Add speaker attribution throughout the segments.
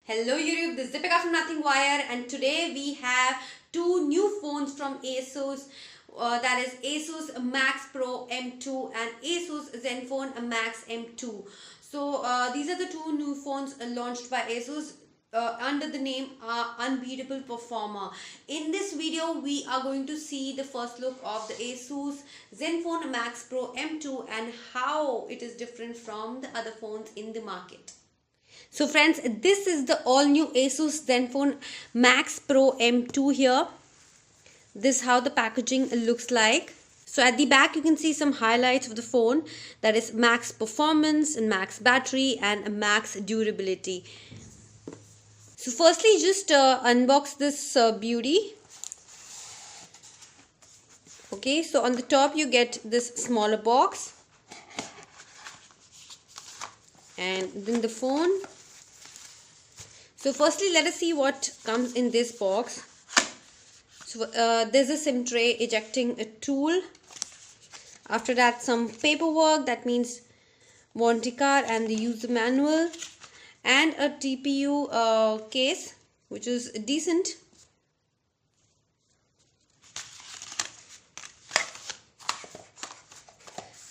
Speaker 1: Hello YouTube, this is Deepika from Nothing Wire, and today we have two new phones from Asus, that is Asus Max Pro M2 and Asus Zenfone Max M2. So these are the two new phones launched by Asus under the name Unbeatable Performer. In this video we are going to see the first look of the Asus Zenfone Max Pro M2 and how it is different from the other phones in the market. So friends, this is the all new Asus Zenfone Max Pro M2 here. This is how the packaging looks like. So at the back you can see some highlights of the phone, that is max performance and max battery and max durability. So firstly just unbox this beauty. Okay, so on the top you get this smaller box and then the phone. So firstly let us see what comes in this box. So there's a SIM tray ejecting a tool. After that some paperwork, that means warranty card and the user manual, and a TPU case which is decent.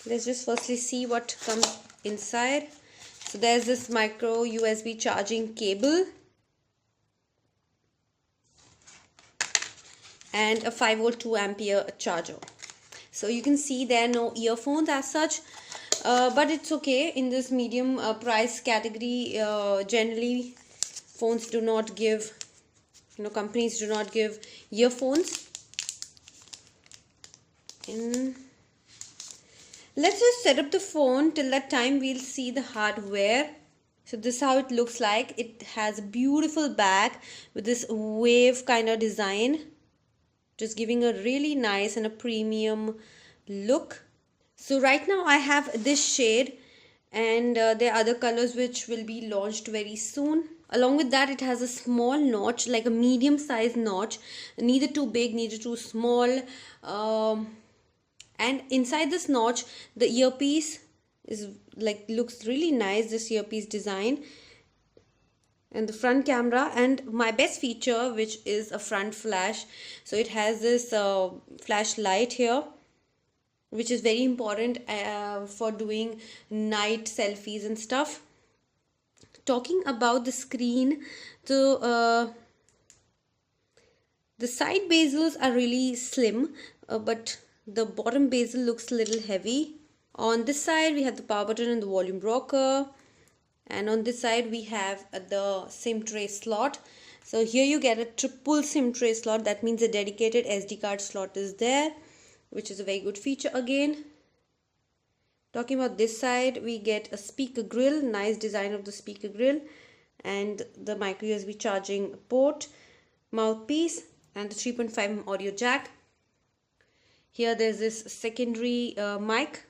Speaker 1: Let's just firstly see what comes inside. So there's this micro USB charging cable and a 5V 2A charger. So you can see there are no earphones as such, but it's okay. In this medium price category, generally phones do not give, companies do not give earphones. Let's just set up the phone. Till that time we'll see the hardware. So this is how it looks like. It has a beautiful back with this wave kind of design, just giving a really nice and a premium look. So right now I have this shade, and there are other colors which will be launched very soon. Along with that, it has a small notch, like a medium size notch, neither too big, neither too small. And inside this notch the earpiece is looks really nice, this earpiece design, and the front camera, and my best feature, which is a front flash. So it has this flashlight here, which is very important for doing night selfies and stuff. Talking about the screen, the side bezels are really slim, but the bottom bezel looks a little heavy. On this side we have the power button and the volume rocker, and on this side we have the SIM tray slot. So here you get a triple SIM tray slot. That means a dedicated SD card slot is there, which is a very good feature again. Talking about this side, we get a speaker grill, nice design of the speaker grill, and the micro USB charging port, mouthpiece, and the 3.5mm audio jack. Here there's this secondary mic.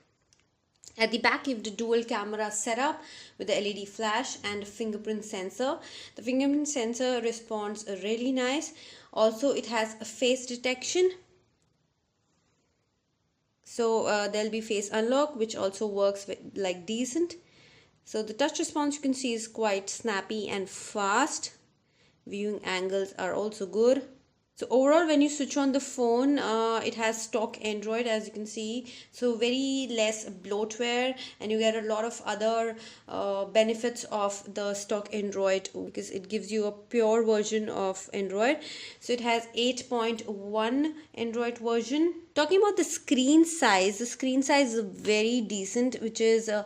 Speaker 1: At the back you have the dual camera setup with the LED flash and a fingerprint sensor. The fingerprint sensor responds really nice. Also it has a face detection. So there'll be face unlock, which also works like decent. So the touch response you can see is quite snappy and fast. Viewing angles are also good. So overall, when you switch on the phone, it has stock Android, as you can see. So very less bloatware, and you get a lot of other benefits of the stock Android, because it gives you a pure version of Android. So it has 8.1 Android version. Talking about the screen size is very decent, which is a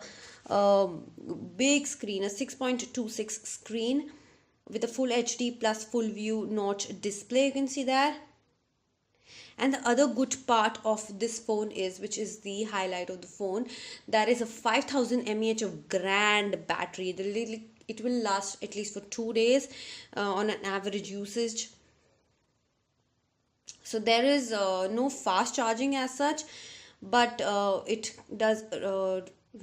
Speaker 1: big screen, a 6.26 screen, with a full HD plus full view notch display. You can see that. And the other good part of this phone is, which is the highlight of the phone, that is a 5000 mAh of grand battery. It will last at least for 2 days on an average usage. So there is no fast charging as such, but it does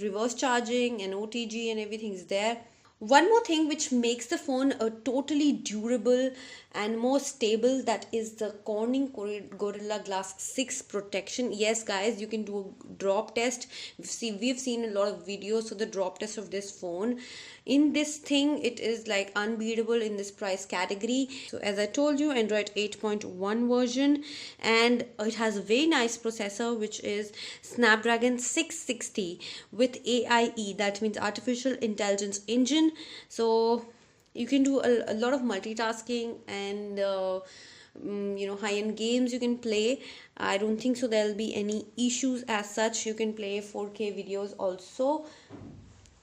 Speaker 1: reverse charging, and OTG and everything is there. One more thing which makes the phone totally durable and more stable, that is the Corning Gorilla Glass 6 protection. Yes guys, you can do a drop test. We've seen a lot of videos of the drop test of this phone. In this thing, it is like unbeatable in this price category. So as I told you, Android 8.1 version, and it has a very nice processor which is Snapdragon 660 with AIE, that means artificial intelligence engine. So you can do a lot of multitasking and high-end games you can play. I don't think so there'll be any issues as such. You can play 4K videos also.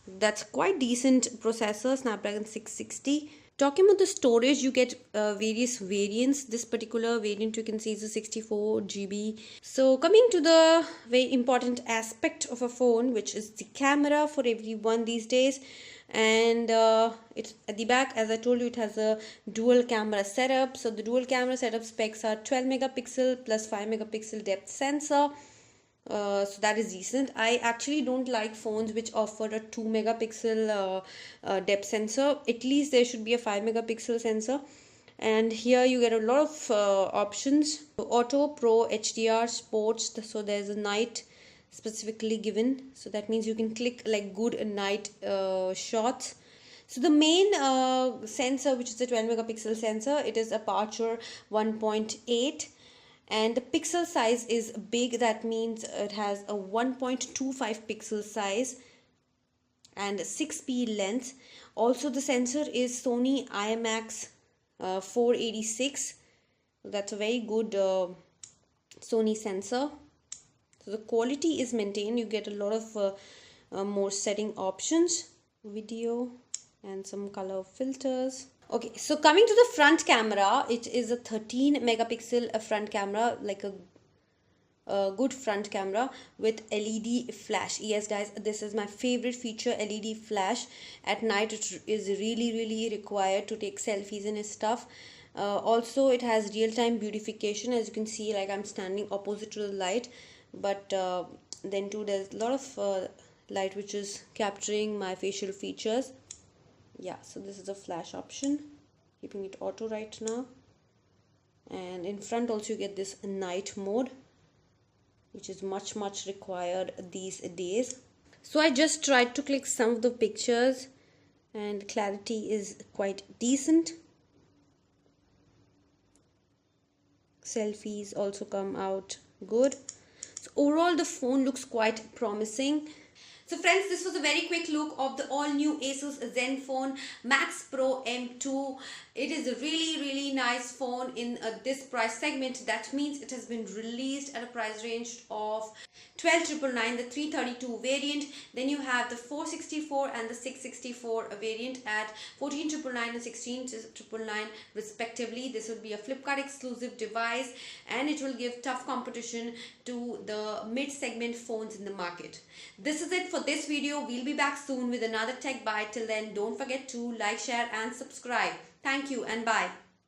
Speaker 1: That's quite decent processor, Snapdragon 660. Talking about the storage, you get various variants. This particular variant you can see is a 64 GB. So coming to the very important aspect of a phone, which is the camera for everyone these days. And it's at the back, as I told you, it has a dual camera setup. So the dual camera setup specs are 12 megapixel plus 5 megapixel depth sensor. So that is decent. I actually don't like phones which offer a 2 megapixel depth sensor. At least there should be a 5 megapixel sensor. And here you get a lot of options: auto, pro, HDR, sports. So there's a night specifically given, so that means you can click like good night shots. So the main sensor, which is the 12 megapixel sensor, it is aperture 1.8, and the pixel size is big. That means it has a 1.25 pixel size and 6p lens. Also the sensor is Sony IMX 486. That's a very good Sony sensor. So the quality is maintained. You get a lot of more setting options, video and some color filters. Okay, so coming to the front camera, it is a 13 megapixel front camera, like a good front camera with LED flash. Yes guys, this is my favorite feature, LED flash. At night it is really required to take selfies and stuff. Also it has real-time beautification. As you can see, like I'm standing opposite to the light, but then too there's a lot of light which is capturing my facial features. Yeah, so this is the flash option, keeping it auto right now. And in front also you get this night mode, which is much required these days. So I just tried to click some of the pictures and clarity is quite decent. Selfies also come out good. So overall the phone looks quite promising. So friends, this was a very quick look of the all new Asus Zenfone Max Pro M2. It is a really nice phone in this price segment. That means it has been released at a price range of 12,999, the 332 variant. Then you have the 464 and the 664 variant at 14,999 and 16,999 respectively. This will be a Flipkart exclusive device and it will give tough competition to the mid-segment phones in the market. This is it for this video. We'll be back soon with another tech bite. Till then, don't forget to like, share and subscribe. Thank you and bye.